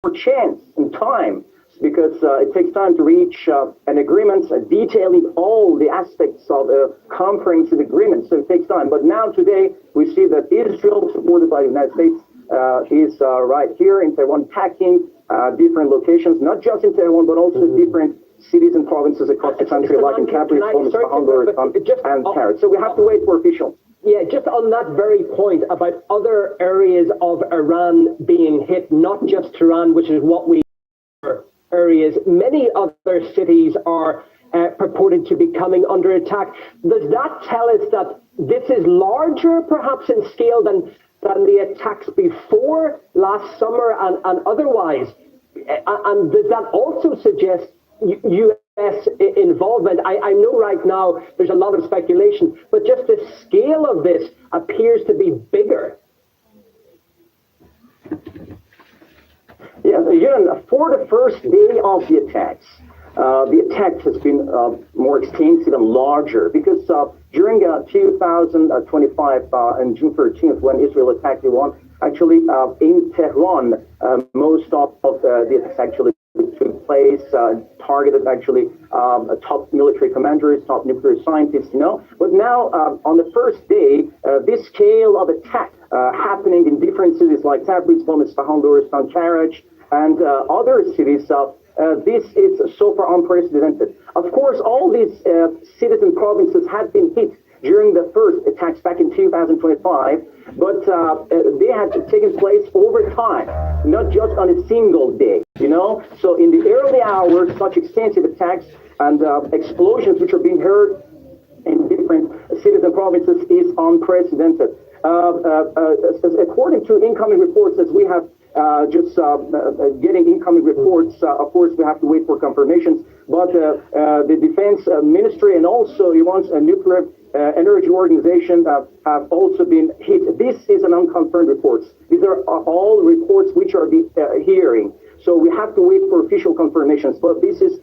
chance in time, because it takes time to reach an agreement detailing all the aspects of a comprehensive agreement. So it takes time. But now today we see that Israel, supported by the United States, is right here in Tehran, attacking different locations, not just in Tehran, but also different cities and provinces across the country, like in Kabul, and Paris. So we have to wait for official. Yeah, just on that very point about other areas of Iran being hit, not just Tehran, which is what we areas, many other cities are purported to be coming under attack. Does that tell us that this is larger, perhaps in scale, than the attacks before last summer and otherwise? And does that also suggest U.S. involvement? I know right now there's a lot of speculation, but just the scale of this appears to be bigger. Yeah, for the first day of the attacks has been more extensive and larger, because during 2025 on June 13th, when Israel attacked Iran, actually in Tehran, most of the attacks actually took place, targeted actually top military commanders, top nuclear scientists, But now, on the first day, this scale of attack happening in different cities like Tabriz, Isfahan, Lorestan, Karaj, and other cities, this is so far unprecedented. Of course, all these cities and provinces had been hit during the first attacks back in 2025, but they had taken place over time, not just on a single day, So in the early hours, such extensive attacks and explosions which are being heard in different cities and provinces is unprecedented. According to incoming reports, as we have getting incoming reports, of course, we have to wait for confirmations, but the defense ministry and also Iran's nuclear energy organization have also been hit. This is an unconfirmed reports. These are all reports which are hearing. So we have to wait for official confirmations. But this is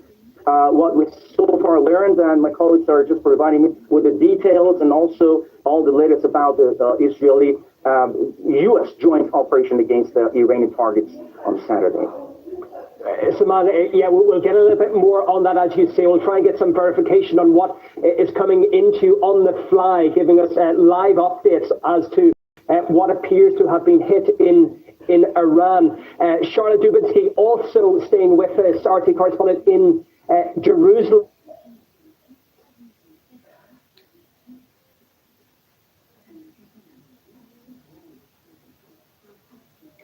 what we so far learned, and my colleagues are just providing me with the details and also all the latest about the Israeli U.S. joint operation against the Iranian targets on Saturday. Saman, yeah, we'll get a little bit more on that, as you say. We'll try and get some verification on what is coming into on the fly, giving us live updates as to what appears to have been hit in Iran. Charlotte Dubinsky also staying with us, RT correspondent in Jerusalem.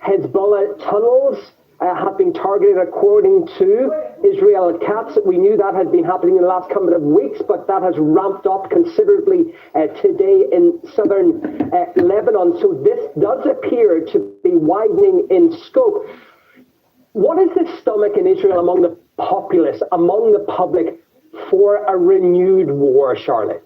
Hezbollah tunnels have been targeted, according to Israel Katz. We knew that had been happening in the last couple of weeks, but that has ramped up considerably today in southern Lebanon. So this does appear to be widening in scope. What is the stomach in Israel among the populace, among the public, for a renewed war, Charlotte?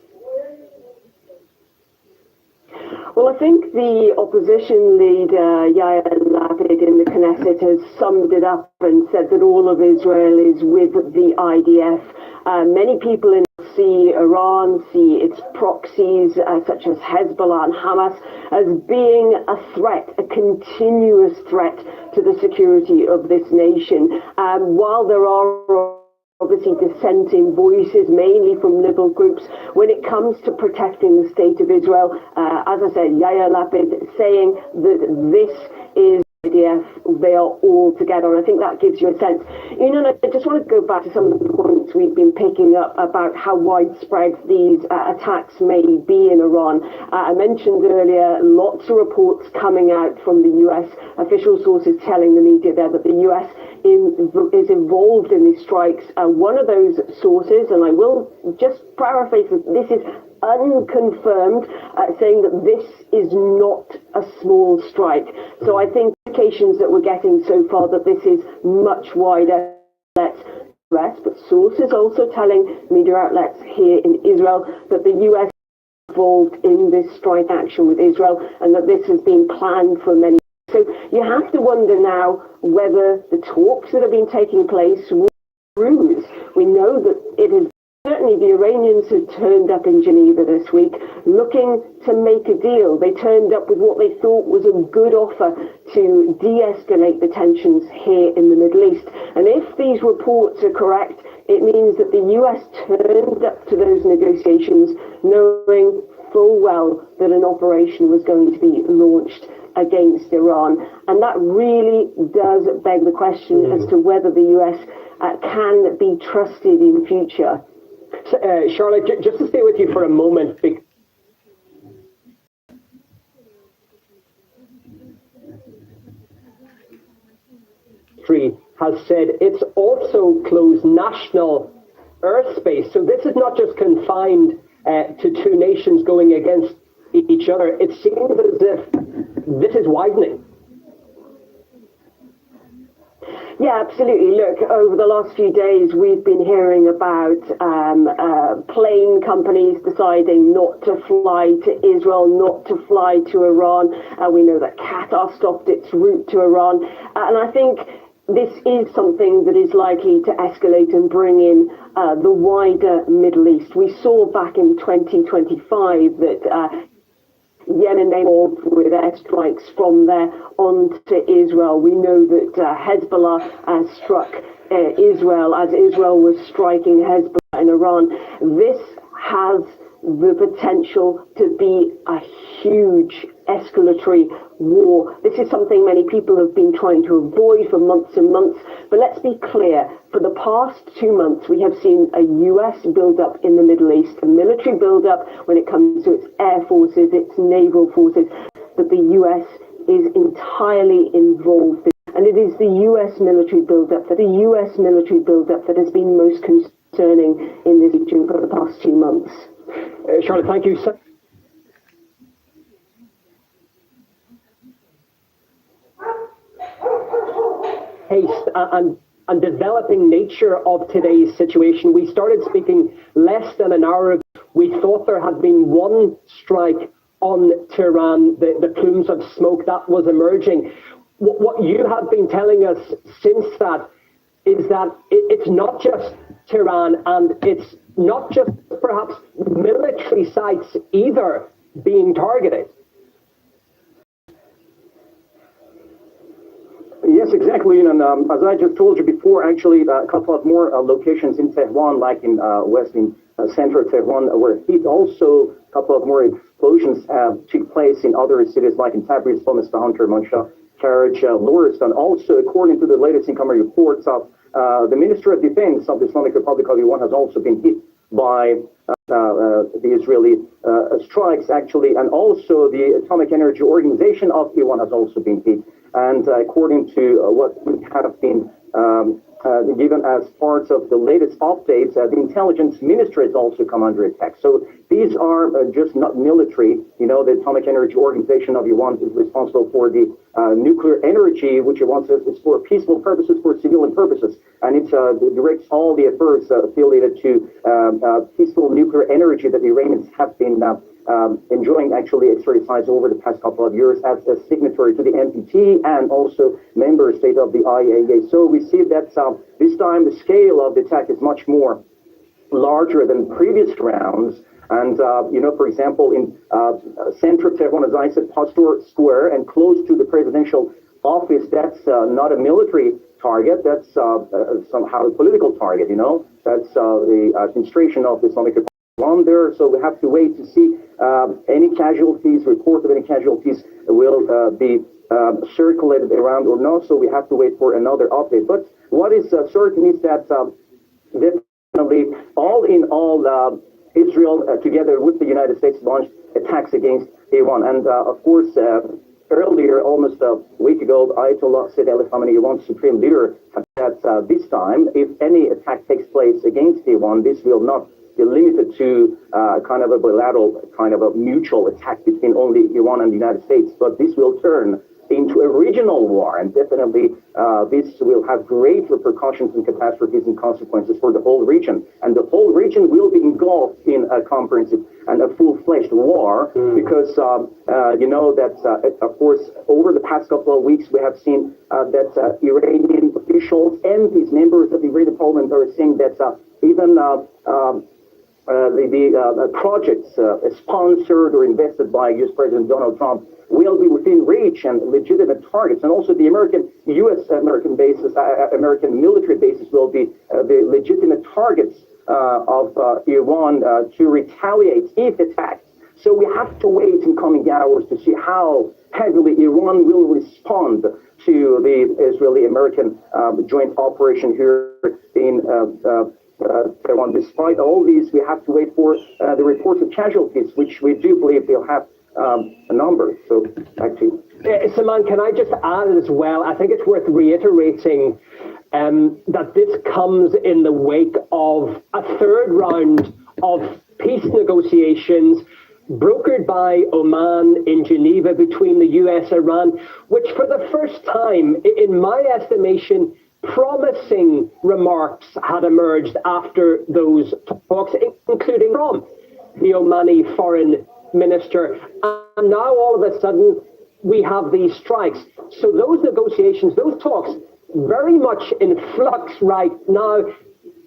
Well, I think the opposition leader, Yair Lapid, in the Knesset has summed it up and said that all of Israel is with the IDF. Many people see Iran, see its proxies, such as Hezbollah and Hamas, as being a threat, a continuous threat to the security of this nation. While there are obviously dissenting voices, mainly from liberal groups, when it comes to protecting the state of Israel. As I said, Yair Lapid saying that this is IDF, they are all together. And I think that gives you a sense. And I just want to go back to some of the points we've been picking up about how widespread these attacks may be in Iran. I mentioned earlier lots of reports coming out from the US, official sources telling the media there that the US is involved in these strikes. One of those sources, and I will just paraphrase this is unconfirmed, saying that this is not a small strike. So I think indications that we're getting so far that this is much wider, but sources also telling media outlets here in Israel that the US is involved in this strike action with Israel and that this has been planned for many. So you have to wonder now whether the talks that have been taking place will bruise. We know that it has certainly the Iranians had turned up in Geneva this week looking to make a deal. They turned up with what they thought was a good offer to de-escalate the tensions here in the Middle East. And if these reports are correct, it means that the US turned up to those negotiations knowing full well that an operation was going to be launched against Iran. And that really does beg the question as to whether the US can be trusted in future. So, Charlotte, just to stay with you for a moment, has said it's also closed national airspace. So this is not just confined to two nations going against each other. It seems as if this is widening. Yeah, absolutely. Look, over the last few days, we've been hearing about plane companies deciding not to fly to Israel, not to fly to Iran. We know that Qatar stopped its route to Iran. And I think this is something that is likely to escalate and bring in the wider Middle East. We saw back in 2025 that Yemen involved with airstrikes from there onto Israel. We know that Hezbollah struck Israel as Israel was striking Hezbollah in Iran. This has the potential to be a huge escalatory war. This is something many people have been trying to avoid for months and months. But let's be clear, for the past 2 months, we have seen a US build-up in the Middle East, a military build-up when it comes to its air forces, its naval forces, that the US is entirely involved in. And it is the US military build-up, that has been most concerning in this region for the past 2 months. Charlotte, thank you. Haste and developing nature of today's situation. We started speaking less than an hour ago. We thought there had been one strike on Tehran, the plumes of smoke that was emerging. What you have been telling us since that is that it's not just Tehran, and it's not just perhaps military sites either being targeted. Yes, exactly. And as I just told you before, actually, a couple of more locations in Tehran, like in central Tehran, were hit. Also, a couple of more explosions took place in other cities, like in Tabriz, Isfahan, Kermanshah, Karaj, Loristan. Also, according to the latest incoming reports of the Ministry of Defense of the Islamic Republic of Iran has also been hit by the Israeli strikes, actually, and also the Atomic Energy Organization of Iran has also been hit. And according to what we have been given as part of the latest updates, the intelligence ministry has also come under attack. So these are just not military. You know, the Atomic Energy Organization of Iran is responsible for the nuclear energy, which Iran says is for peaceful purposes, for civilian purposes. And it directs all the affairs affiliated to peaceful nuclear energy that the Iranians have been enjoying actually exercise over the past couple of years as a signatory to the NPT and also member state of the IAEA. So we see that this time the scale of the attack is much more larger than previous rounds. And, you know, for example, in central Tehran, as I said, Pastor Square and close to the presidential office, that's not a military target, that's somehow a political target, you know. That's the administration of the Islamic Republic on there, so we have to wait to see any casualties, report of any casualties will be circulated around or not, so we have to wait for another update. But what is certain is that definitely all in all, Israel together with the United States launched attacks against Iran. And of course, earlier, almost a week ago, Ayatollah Sayyid Ali Khamenei, Iran's supreme leader, said that this time, if any attack takes place against Iran, this will not be limited to kind of a bilateral, kind of a mutual attack between only Iran and the United States, but this will turn into a regional war, and definitely this will have great repercussions and catastrophes and consequences for the whole region. And the whole region will be engulfed in a comprehensive and a full-fledged war because, you know, that, of course, over the past couple of weeks, we have seen that Iranian officials and these members of the Iranian parliament are saying that even projects sponsored or invested by U.S. President Donald Trump will be within reach and legitimate targets, and also the U.S. American bases, American military bases will be the legitimate targets of Iran to retaliate if attacked. So we have to wait in coming hours to see how heavily Iran will respond to the Israeli-American joint operation here in Tehran. Despite all these, we have to wait for the reports of casualties, which we do believe they'll have a number. So back to you. Salman, can I just add as well, I think it's worth reiterating that this comes in the wake of a third round of peace negotiations brokered by Oman in Geneva between the US and Iran, which for the first time, in my estimation, promising remarks had emerged after those talks, including from the Omani foreign minister. And now all of a sudden, we have these strikes. So those negotiations, those talks, very much in flux right now,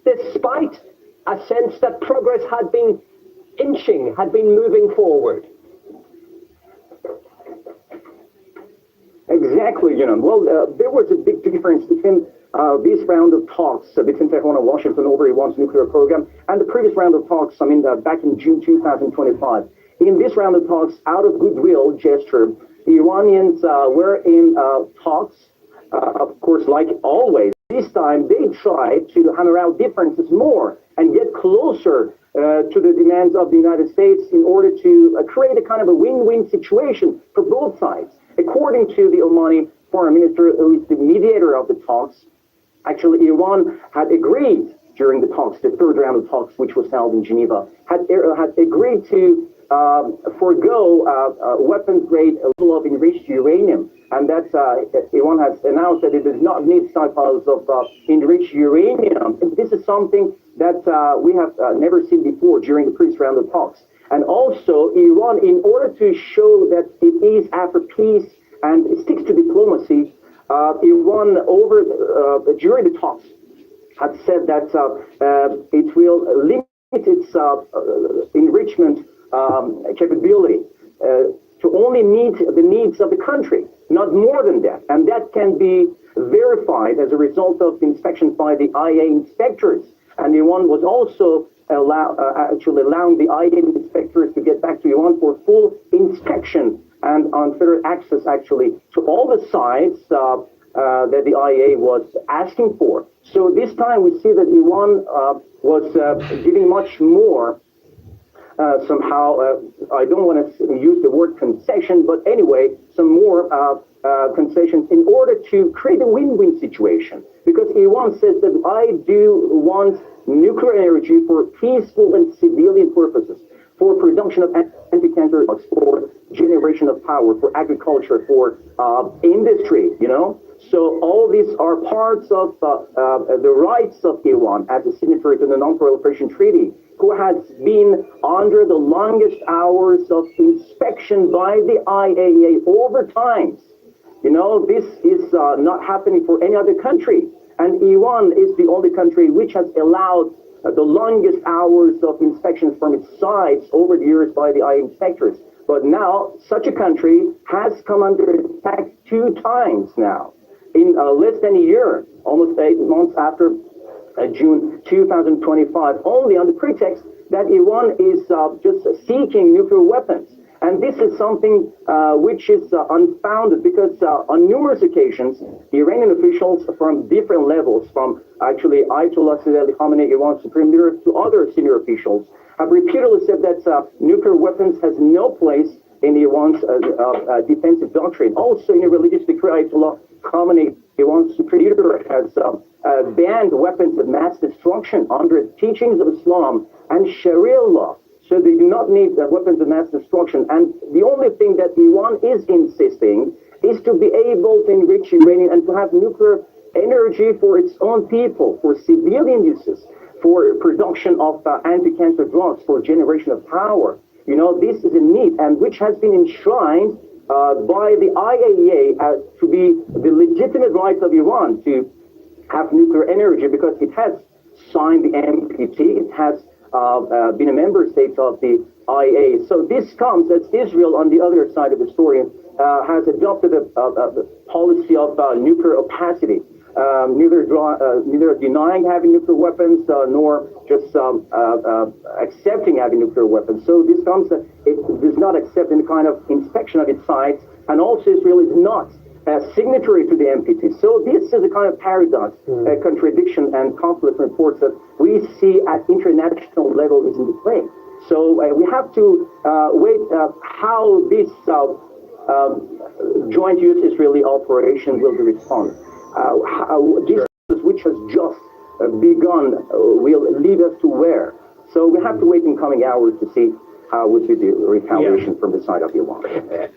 despite a sense that progress had been inching, had been moving forward. Exactly, Well, there was a big difference between this round of talks between Tehran and Washington over Iran's nuclear program and the previous round of talks, back in June 2025. In this round of talks, out of goodwill gesture, the Iranians were in talks, of course, like always. This time, they tried to hammer out differences more and get closer to the demands of the United States in order to create a kind of a win-win situation for both sides. According to the Omani foreign minister, who is the mediator of the talks, actually Iran had agreed during the talks, the third round of talks, which was held in Geneva, had agreed to forego weapons-grade level of enriched uranium. And that's, Iran has announced that it does not need stockpiles of enriched uranium. And this is something that we have never seen before during the previous round of talks. And also, Iran, in order to show that it is after peace and it sticks to diplomacy, Iran, during the talks, had said that it will limit its enrichment capability to only meet the needs of the country, not more than that. And that can be verified as a result of inspections by the IAEA inspectors. And Iran was also actually allowing the IAEA inspectors to get back to Iran for full inspection and unfettered access, actually, to all the sites that the IAEA was asking for. So this time we see that Iran was giving much more. Somehow, I don't want to use the word concession, but anyway, some more concessions in order to create a win-win situation. Because Iran says that I do want nuclear energy for peaceful and civilian purposes, for production of anti-cancer drugs, for generation of power, for agriculture, for industry, So all these are parts of the rights of Iran as a signatory to the Non-Proliferation Treaty, who has been under the longest hours of inspection by the IAEA over time. This is not happening for any other country. And Iran is the only country which has allowed the longest hours of inspections from its sites over the years by the IAEA inspectors. But now, such a country has come under attack 2 times now, in less than a year, almost 8 months after June 2025, only on the pretext that Iran is just seeking nuclear weapons. And this is something which is unfounded, because on numerous occasions, the Iranian officials from different levels, from actually Ayatollah Sayyid Ali Khamenei, Iran's supreme leader, to other senior officials, have repeatedly said that nuclear weapons has no place in Iran's defensive doctrine. Also, in a religious decree, Ayatollah Khamenei, Iran's supreme leader, has banned weapons of mass destruction under the teachings of Islam and Sharia law. So they do not need weapons of mass destruction. And the only thing that Iran is insisting is to be able to enrich uranium and to have nuclear energy for its own people, for civilian uses, for production of anti-cancer drugs, for generation of power. This is a need, and which has been enshrined by the IAEA to be the legitimate rights of Iran to have nuclear energy, because it has signed the NPT, it has been a member state of the IA. So this comes as Israel, on the other side of the story, has adopted a policy of nuclear opacity, neither denying having nuclear weapons nor just accepting having nuclear weapons. So this comes, it does not accept any kind of inspection of its sites, and also Israel is not signatory to the NPT. So this is a kind of paradox, contradiction, and conflict reports that we see at international level is in the play. So we have to wait how this joint U.S.-Israeli operation will be responded. This, which has just begun, will lead us to where? So we have to wait in coming hours to see how would be the retaliation from the side of Iran.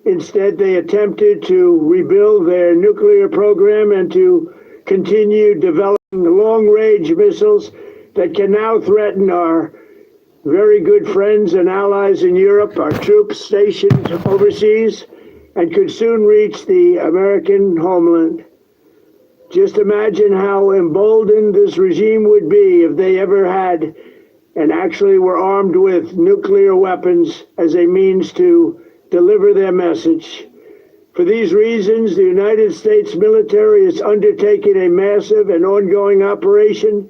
Instead, they attempted to rebuild their nuclear program and to continue developing long-range missiles that can now threaten our very good friends and allies in Europe, our troops stationed overseas, and could soon reach the American homeland. Just imagine how emboldened this regime would be if they ever had and actually were armed with nuclear weapons as a means to deliver their message. For these reasons, the United States military is undertaking a massive and ongoing operation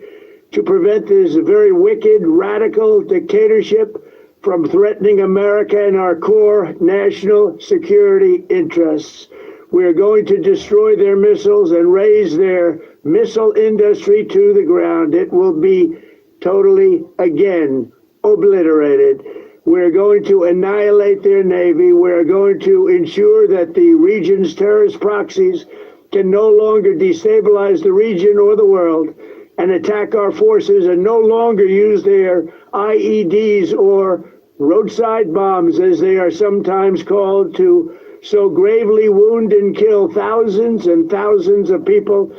to prevent this very wicked, radical dictatorship from threatening America and our core national security interests. We are going to destroy their missiles and raise their missile industry to the ground. It will be totally, again, obliterated. We're going to annihilate their navy. We're going to ensure that the region's terrorist proxies can no longer destabilize the region or the world and attack our forces, and no longer use their IEDs or roadside bombs, as they are sometimes called, to so gravely wound and kill thousands and thousands of people,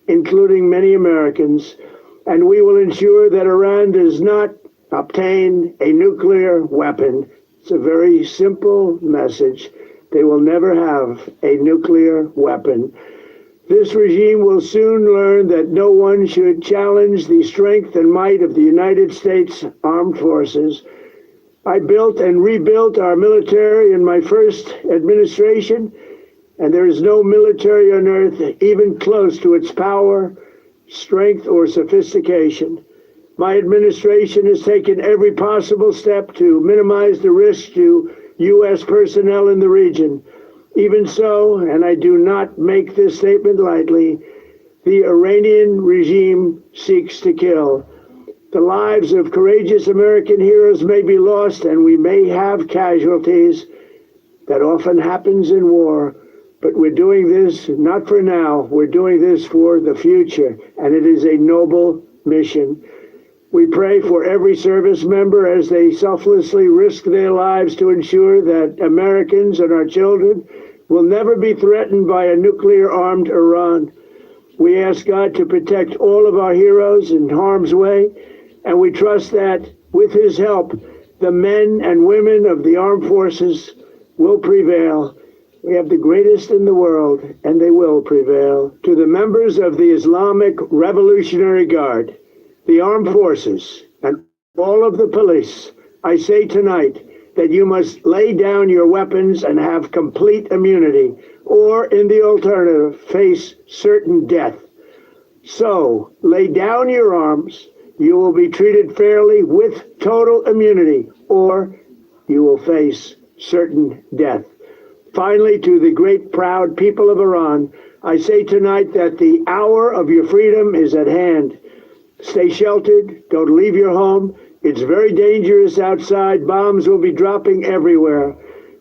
including many Americans. And we will ensure that Iran does not obtain a nuclear weapon. It's a very simple message. They will never have a nuclear weapon. This regime will soon learn that no one should challenge the strength and might of the United States Armed Forces. I built and rebuilt our military in my first administration, and there is no military on earth even close to its power, strength, or sophistication. My administration has taken every possible step to minimize the risk to U.S. personnel in the region. Even so, and I do not make this statement lightly, the Iranian regime seeks to kill. The lives of courageous American heroes may be lost, and we may have casualties. That often happens in war. But we're doing this not for now. We're doing this for the future, and it is a noble mission. We pray for every service member as they selflessly risk their lives to ensure that Americans and our children will never be threatened by a nuclear-armed Iran. We ask God to protect all of our heroes in harm's way, and we trust that, with his help, the men and women of the armed forces will prevail. We have the greatest in the world, and they will prevail. To the members of the Islamic Revolutionary Guard, the armed forces, and all of the police, I say tonight that you must lay down your weapons and have complete immunity, or, in the alternative, face certain death. So, lay down your arms. You will be treated fairly with total immunity, or you will face certain death. Finally, to the great proud people of Iran, I say tonight that the hour of your freedom is at hand. Stay sheltered. Don't leave your home. It's very dangerous outside. Bombs will be dropping everywhere.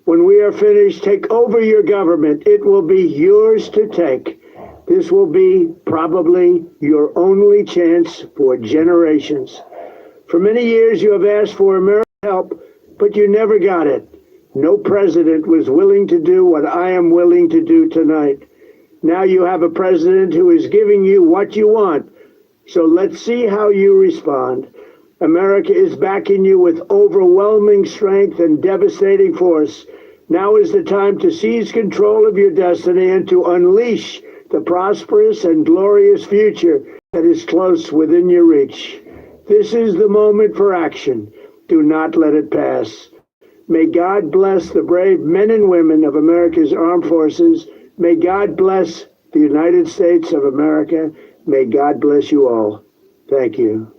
When we are finished, take over your government. It will be yours to take. This will be probably your only chance for generations. For many years, you have asked for American help, but you never got it. No president was willing to do what I am willing to do tonight. Now you have a president who is giving you what you want. So let's see how you respond. America is backing you with overwhelming strength and devastating force. Now is the time to seize control of your destiny and to unleash the prosperous and glorious future that is close within your reach. This is the moment for action. Do not let it pass. May God bless the brave men and women of America's armed forces. May God bless the United States of America. May God bless you all. Thank you.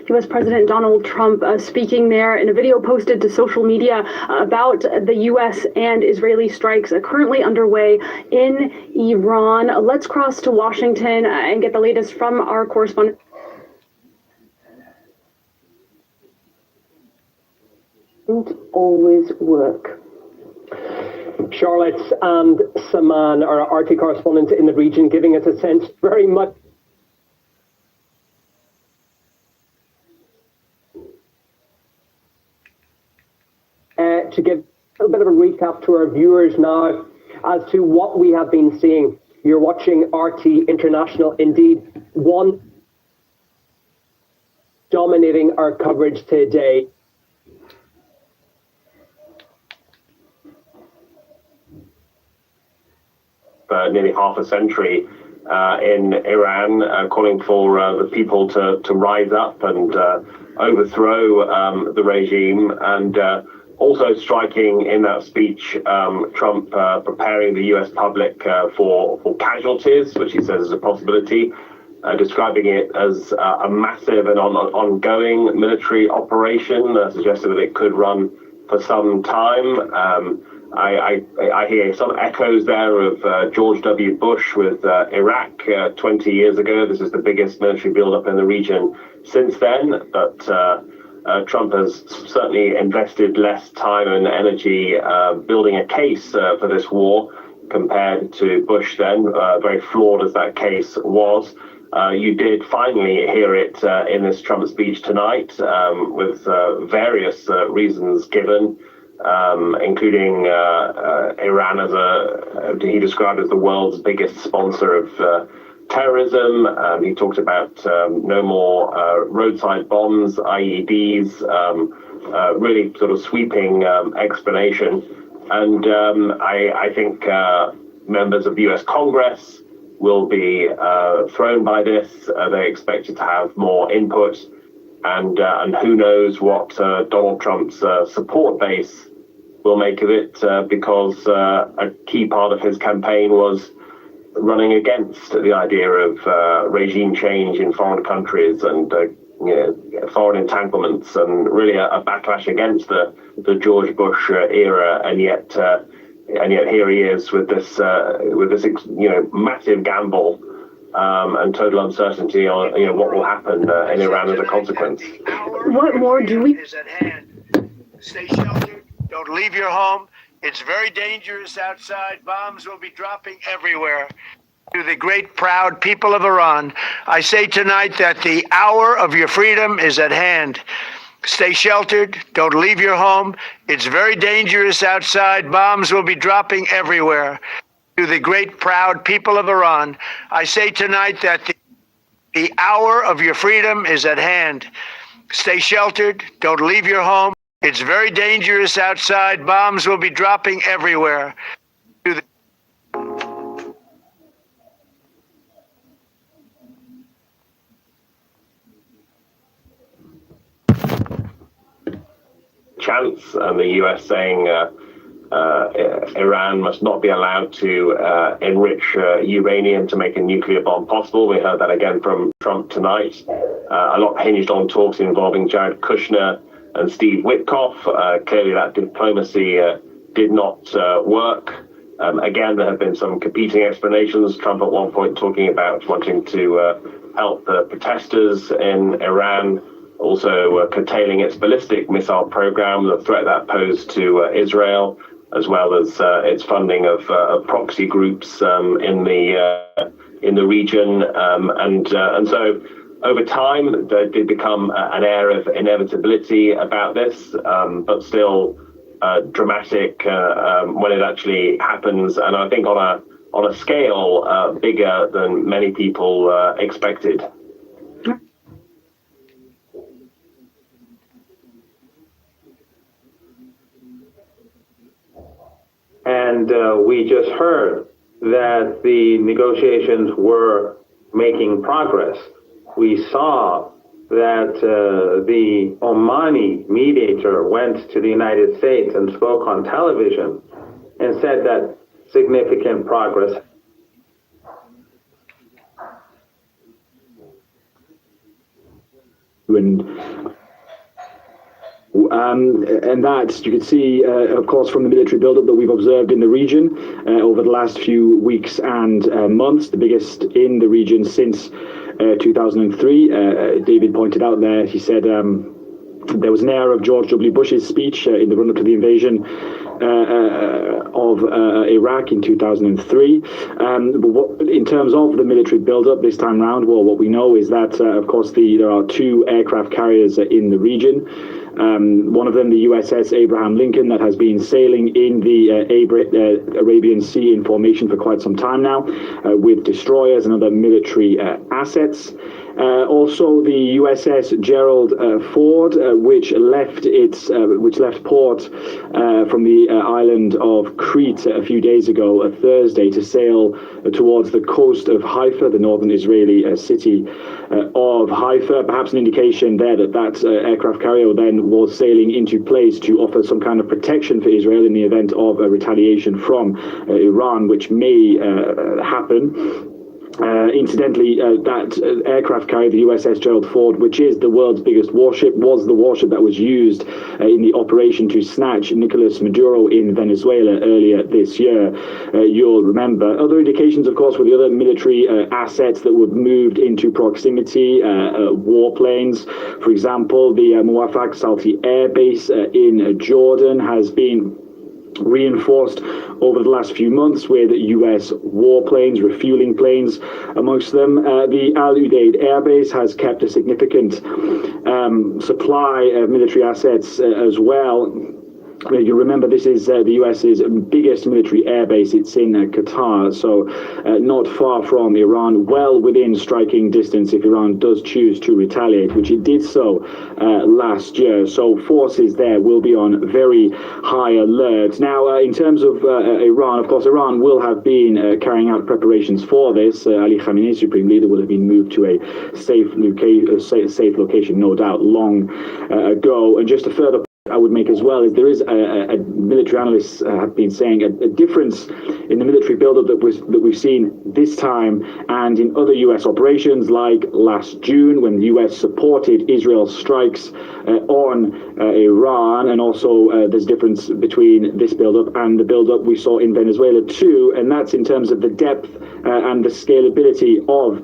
U.S. President Donald Trump speaking there in a video posted to social media about the U.S. and Israeli strikes currently underway in Iran. Let's cross to Washington and get the latest from our correspondent. Don't always work. Charlotte and Saman, our RT correspondents in the region, giving us a sense very much to give a little bit of a recap to our viewers now as to what we have been seeing. You're watching RT International, indeed, one dominating our coverage today. Nearly half a century in Iran, calling for the people to rise up and overthrow the regime, and also striking in that speech Trump preparing the US public for casualties, which he says is a possibility, describing it as a massive and ongoing military operation, suggesting that it could run for some time. I hear some echoes there of George W. Bush with Iraq 20 years ago. This is the biggest military buildup in the region since then, but Trump has certainly invested less time and energy building a case for this war compared to Bush then, very flawed as that case was. You did finally hear it in this Trump speech tonight, with various reasons given, including Iran as he described as the world's biggest sponsor of terrorism. He talked about no more roadside bombs, IEDs, really sort of sweeping explanation. And I think members of the US Congress will be thrown by this. They expected to have more input, and who knows what Donald Trump's support base will make of it, because a key part of his campaign was running against the idea of regime change in foreign countries and foreign entanglements, and really a backlash against the George Bush era, and yet here he is with this massive gamble and total uncertainty on what will happen in Iran as a consequence. What more do we? Is at hand. Stay sheltered. Don't leave your home. It's very dangerous outside. Bombs will be dropping everywhere. To the great, proud people of Iran, I say tonight that the hour of your freedom is at hand. Stay sheltered. Don't leave your home. It's very dangerous outside. Bombs will be dropping everywhere. To the great, proud people of Iran, I say tonight that the hour of your freedom is at hand. Stay sheltered. Don't leave your home. It's very dangerous outside. Bombs will be dropping everywhere. To the chance, and the US saying Iran must not be allowed to enrich uranium to make a nuclear bomb possible. We heard that again from Trump tonight. A lot hinged on talks involving Jared Kushner and Steve Witkoff. Clearly that diplomacy did not work. Again, there have been some competing explanations. Trump at one point talking about wanting to help the protesters in Iran, also curtailing its ballistic missile program, the threat that posed to Israel, as well as its funding of proxy groups in the region, and so over time there did become an air of inevitability about this, but still dramatic when it actually happens, and I think on a scale bigger than many people expected. And we just heard that the negotiations were making progress. We saw that the Omani mediator went to the United States and spoke on television and said that significant progress. And that you can see, of course, from the military buildup that we've observed in the region over the last few weeks and months, the biggest in the region since 2003. David pointed out there, he said there was an air of George W. Bush's speech in the run-up to the invasion of Iraq in 2003. But in terms of the military build-up this time round, well, what we know is that, of course, there are two aircraft carriers in the region. One of them, the USS Abraham Lincoln, that has been sailing in the Arabian Sea in formation for quite some time now, with destroyers and other military assets. Also, the USS Gerald Ford, which left port from the island of Crete a few days ago, Thursday, to sail towards the coast of Haifa, the northern Israeli city of Haifa. Perhaps an indication there that aircraft carrier then was sailing into place to offer some kind of protection for Israel in the event of a retaliation from Iran, which may happen. Incidentally, that aircraft carrier, the USS Gerald Ford, which is the world's biggest warship, was the warship that was used in the operation to snatch Nicolas Maduro in Venezuela earlier this year. You'll remember. Other indications, of course, were the other military assets that were moved into proximity, warplanes. For example, the Muwafaq Salti Air Base in Jordan has been reinforced over the last few months with U.S. warplanes, refueling planes amongst them. The Al Udeid Air Base has kept a significant supply of military assets as well. You remember this is the US's biggest military airbase. It's in Qatar, so not far from Iran, well within striking distance if Iran does choose to retaliate, which it did so last year. So forces there will be on very high alert. Now, in terms of Iran, of course, Iran will have been carrying out preparations for this. Ali Khamenei, Supreme Leader, will have been moved to a safe location, no doubt, long ago. And just a further I would make as well is there is a military analysts have been saying a difference in the military buildup that we've seen this time and in other U.S. operations, like last June when the U.S. supported Israel's strikes on Iran, and also there's difference between this buildup and the buildup we saw in Venezuela too, and that's in terms of the depth and the scalability of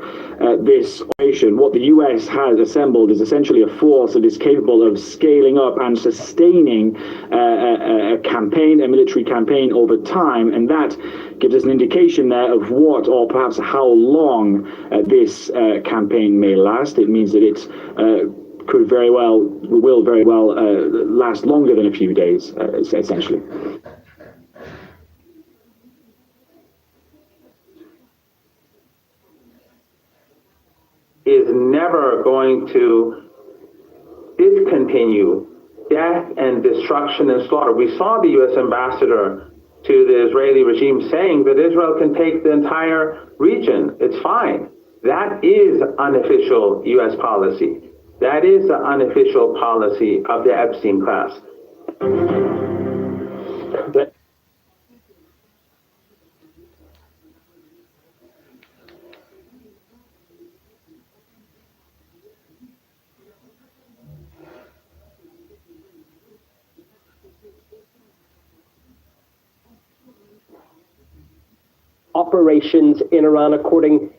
this operation. What the U.S. has assembled is essentially a force that is capable of scaling up and sustaining a campaign, a military campaign over time, and that gives us an indication there of what, or perhaps how long this campaign may last. It means that it will very well last longer than a few days, essentially. Is never going to discontinue death and destruction and slaughter. We saw the U.S. ambassador to the Israeli regime saying that Israel can take the entire region. It's fine. That is unofficial U.S. policy. That is the unofficial policy of the Epstein class. Operations in Iran, according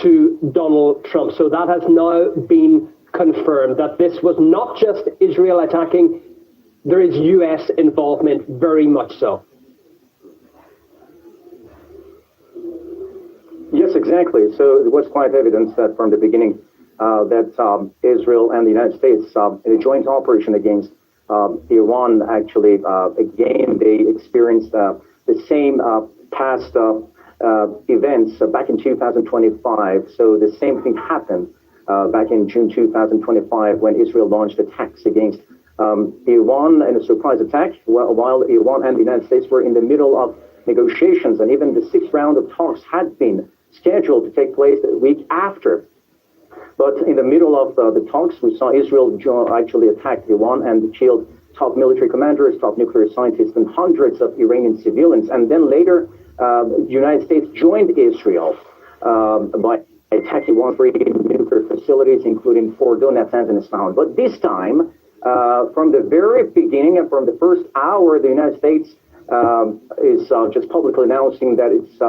to Donald Trump. So that has now been confirmed, that this was not just Israel attacking, there is US involvement, very much so. Yes, exactly. So it was quite evident that from the beginning that Israel and the United States, in a joint operation against Iran, actually, again, they experienced the same past events back in 2025. So the same thing happened back in June 2025 when Israel launched attacks against Iran in a surprise attack while Iran and the United States were in the middle of negotiations, and even the sixth round of talks had been scheduled to take place a week after. But in the middle of the talks, we saw Israel actually attack Iran and killed top military commanders, top nuclear scientists, and hundreds of Iranian civilians. And then later, the United States joined Israel by attacking one three nuclear facilities, including Fordo, Natanz, and Isfahan. But this time, from the very beginning and from the first hour, the United States is just publicly announcing that it's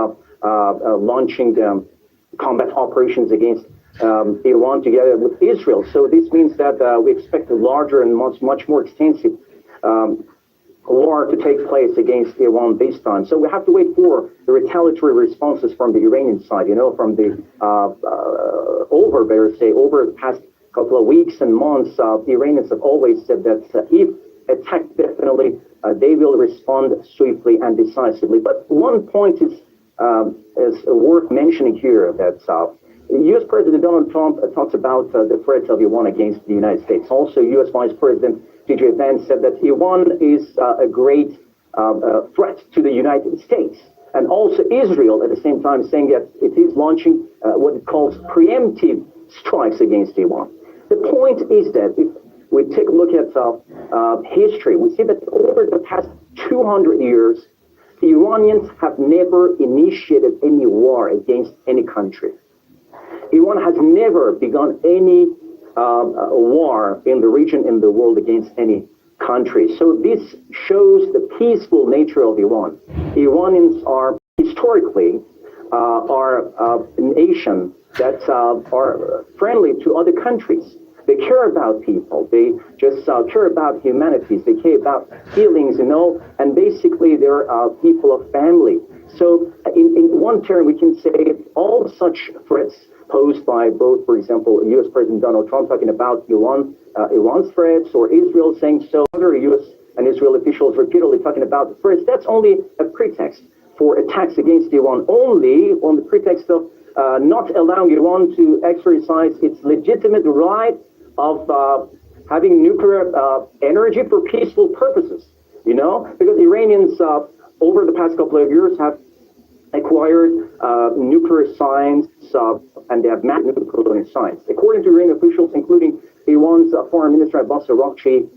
launching combat operations against Iran together with Israel. So this means that we expect a larger and much more extensive war to take place against Iran this time. So we have to wait for the retaliatory responses from the Iranian side, from the over the past couple of weeks and months, the Iranians have always said that if attacked, definitely they will respond swiftly and decisively. But one point is worth mentioning here, that U.S. President Donald Trump talks about the threat of Iran against the United States. Also, U.S. Vice President J.D. Vance said that Iran is a great threat to the United States. And also Israel, at the same time, saying that it is launching what it calls preemptive strikes against Iran. The point is that if we take a look at history, we see that over the past 200 years, the Iranians have never initiated any war against any country. Iran has never begun any war in the region, in the world, against any country. So this shows the peaceful nature of Iran. Iranians are historically a nation that are friendly to other countries. They care about people. They just care about humanities. They care about feelings, and basically they're people of family. So in one term, we can say all such threats posed by both, for example, U.S. President Donald Trump talking about Iran's threats, or Israel saying so, other U.S. and Israel officials repeatedly talking about the threats. That's only a pretext for attacks against Iran, only on the pretext of not allowing Iran to exercise its legitimate right of having nuclear energy for peaceful purposes, because Iranians over the past couple of years have acquired nuclear science and they have mapped nuclear science. According to Iranian officials, including Iran's foreign minister Abbas Araghchi,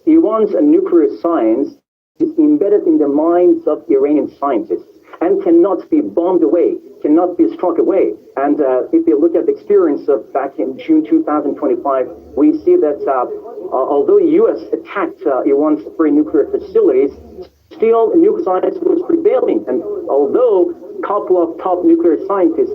Iran's nuclear science is embedded in the minds of Iranian scientists and cannot be bombed away, cannot be struck away. And if you look at the experience of back in June 2025, we see that although the U.S. attacked Iran's three nuclear facilities, still nuclear science was prevailing. And although a couple of top nuclear scientists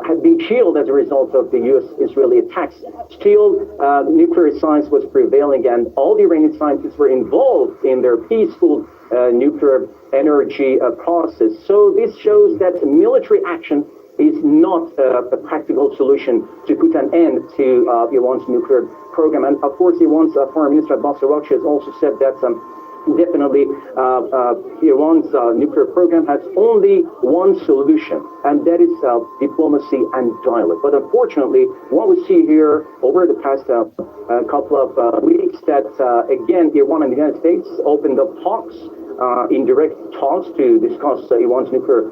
had been killed as a result of the U.S.-Israeli attacks, still nuclear science was prevailing, and all the Iranian scientists were involved in their peaceful nuclear energy process. So this shows that military action is not a practical solution to put an end to Iran's nuclear program. And of course, Iran's foreign minister Abbas Araghchi has also said that definitely Iran's nuclear program has only one solution, and that is diplomacy and dialogue. But unfortunately, what we see here over the past couple of weeks, that again, Iran and the United States opened up talks, indirect talks, to discuss Iran's nuclear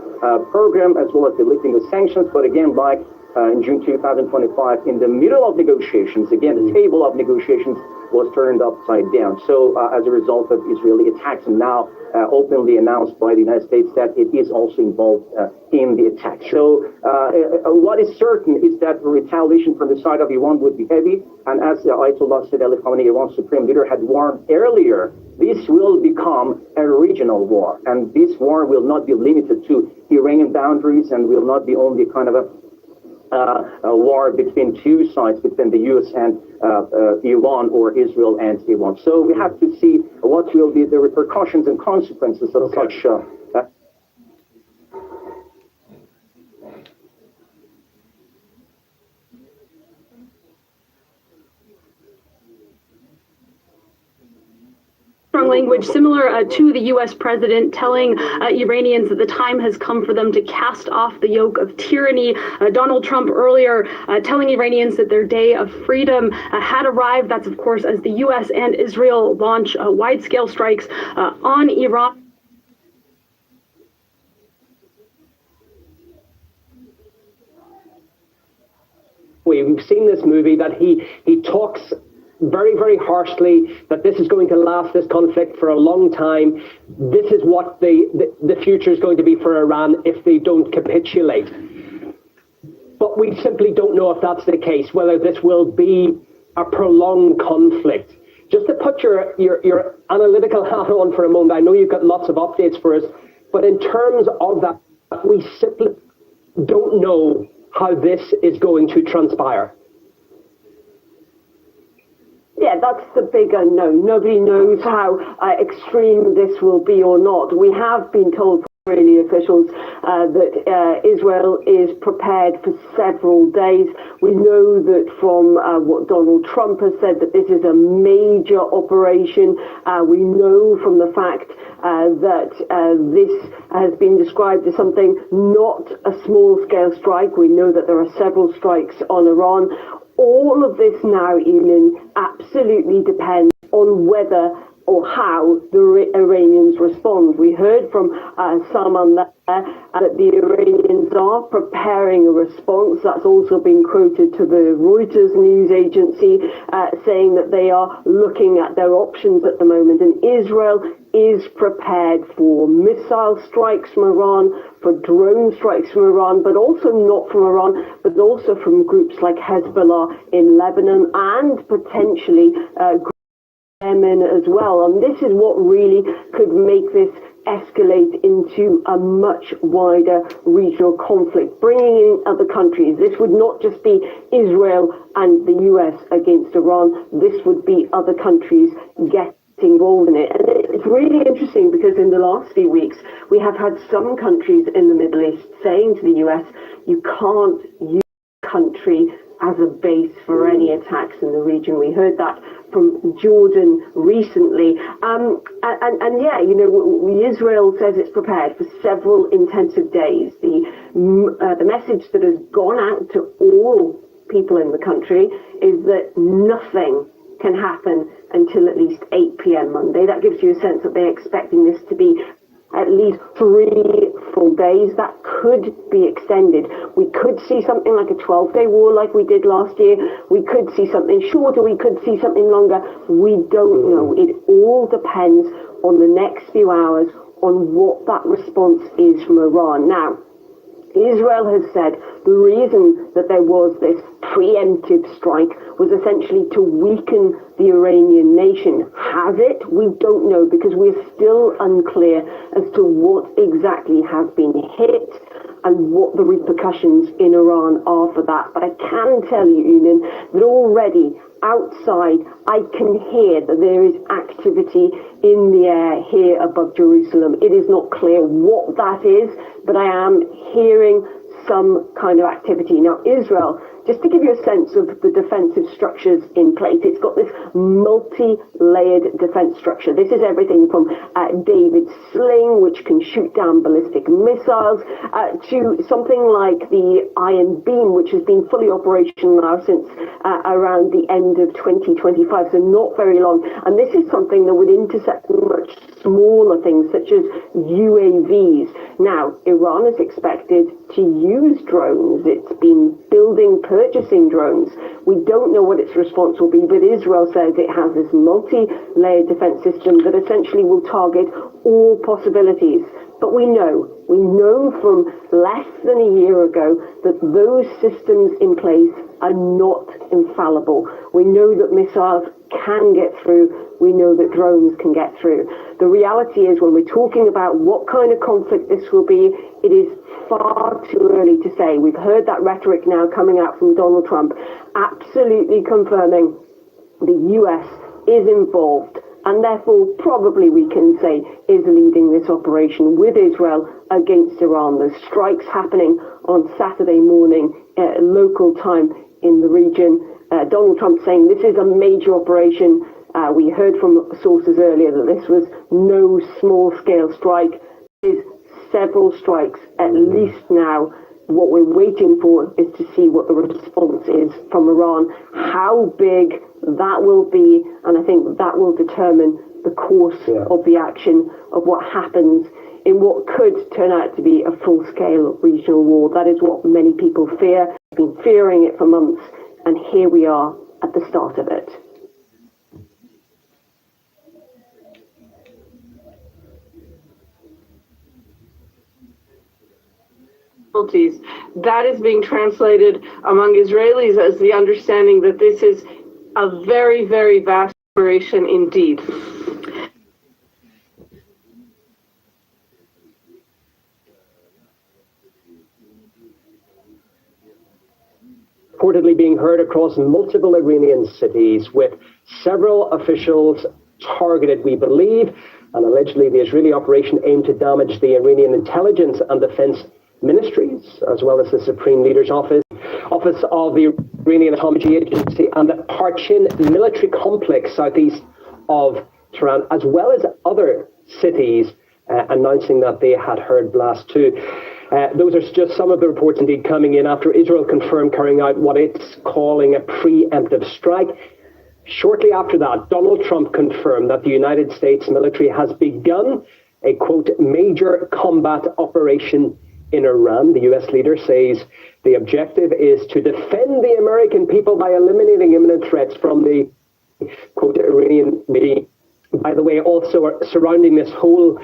program, as well as the lifting of sanctions. But again, like in June 2025, in the middle of negotiations, again, the table of negotiations was turned upside down. So as a result of Israeli attacks, and now openly announced by the United States that it is also involved in the attack. So what is certain is that the retaliation from the side of Iran would be heavy. And as Ayatollah Sayyid Ali Khamenei, Iran's supreme leader, had warned earlier, this will become a regional war. And this war will not be limited to Iranian boundaries, and will not be only kind of a war between two sides, between the U.S. and Iran, or Israel and Iran. So we have to see what will be the repercussions and consequences of such strong language similar to the U.S. president telling Iranians that the time has come for them to cast off the yoke of tyranny. Donald Trump earlier telling Iranians that their day of freedom had arrived. That's, of course, as the U.S. and Israel launch wide-scale strikes on Iran. movie. We've seen this movie that he talks very, very harshly that this is going to last, this conflict, for a long time. This is what the future is going to be for Iran if they don't capitulate. But we simply don't know if that's the case, whether this will be a prolonged conflict. Just to put your analytical hat on for a moment, I know you've got lots of updates for us, but in terms of that, we simply don't know how this is going to transpire. Yeah, that's the big unknown. Nobody knows how extreme this will be or not. We have been told from Israeli officials that Israel is prepared for several days. We know that from what Donald Trump has said that this is a major operation. We know from the fact that this has been described as something not a small-scale strike. We know that there are several strikes on Iran. All of this now, Eamon, absolutely depends on whether or how the Iranians respond. We heard from Salman there that the Iranians are preparing a response. That's also been quoted to the Reuters news agency, saying that they are looking at their options at the moment. And Israel is prepared for missile strikes from Iran, for drone strikes from Iran, but also not from Iran, but also from groups like Hezbollah in Lebanon and potentially Yemen as well. And this is what really could make this escalate into a much wider regional conflict, bringing in other countries. This would not just be Israel and the US against Iran. This would be other countries getting involved in it. And it's really interesting because in the last few weeks, we have had some countries in the Middle East saying to the US, you can't use a country as a base for any attacks in the region. We heard that from Jordan recently. And yeah, you know, Israel says it's prepared for several intensive days. The message that has gone out to all people in the country is that nothing can happen until at least 8 p.m. Monday. That gives you a sense that they're expecting this to be at least 3 full days. That could be extended. We could see something like a 12-day war like we did last year. We could see something shorter. We could see something longer. We don't know. It all depends on the next few hours on what that response is from Iran. Now, Israel has said the reason that there was this preemptive strike was essentially to weaken the Iranian nation. Has it? We don't know because we're still unclear as to what exactly has been hit and what the repercussions in Iran are for that. But I can tell you, Eamon, that already outside I can hear that there is activity in the air here above Jerusalem. It is not clear what that is, but I am hearing some kind of activity. Now, Israel, just to give you a sense of the defensive structures in place, it's got this multi-layered defense structure. This is everything from David's sling, which can shoot down ballistic missiles, to something like the Iron Beam, which has been fully operational now since around the end of 2025, so not very long. And this is something that would intercept much smaller things, such as UAVs. Now, Iran is expected to use drones. It's been purchasing drones. We don't know what its response will be, but Israel says it has this multi-layered defense system that essentially will target all possibilities. But we know from less than a year ago that those systems in place are not infallible. We know that missiles can get through. We know that drones can get through. The reality is when we're talking about what kind of conflict this will be, it is far too early to say. We've heard that rhetoric now coming out from Donald Trump, absolutely confirming the US is involved and therefore probably we can say is leading this operation with Israel against Iran. There's strikes happening on Saturday morning local time in the region. Donald Trump saying this is a major operation. We heard from sources earlier that this was no small-scale strike. It is several strikes at least now. What we're waiting for is to see what the response is from Iran, how big that will be, and I think that will determine the course of the action of what happens in what could turn out to be a full-scale regional war. That is what many people fear. They've been fearing it for months. And here we are at the start of it. That is being translated among Israelis as the understanding that this is a very, very vast operation indeed. Reportedly being heard across multiple Iranian cities, with several officials targeted, we believe, and allegedly the Israeli operation aimed to damage the Iranian intelligence and defense ministries, as well as the Supreme Leader's Office of the Iranian Atomic Agency, and the Parchin military complex southeast of Tehran, as well as other cities announcing that they had heard blasts too. Those are just some of the reports indeed coming in after Israel confirmed carrying out what it's calling a preemptive strike. Shortly after that, Donald Trump confirmed that the United States military has begun a, quote, major combat operation in Iran. The US leader says the objective is to defend the American people by eliminating imminent threats from the, quote, Iranian regime. By the way, also surrounding this whole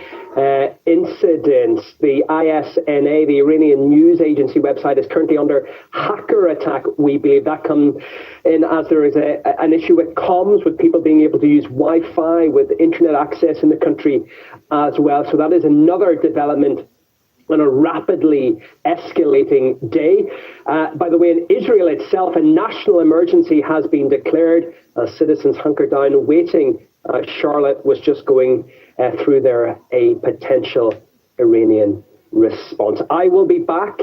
incident, the ISNA, the Iranian news agency website, is currently under hacker attack. We believe that comes in as there is an issue with comms, with people being able to use Wi-Fi, with internet access in the country as well. So that is another development on a rapidly escalating day. By the way, in Israel itself, a national emergency has been declared as citizens hunker down, waiting. Charlotte was just going through there a potential Iranian response. I will be back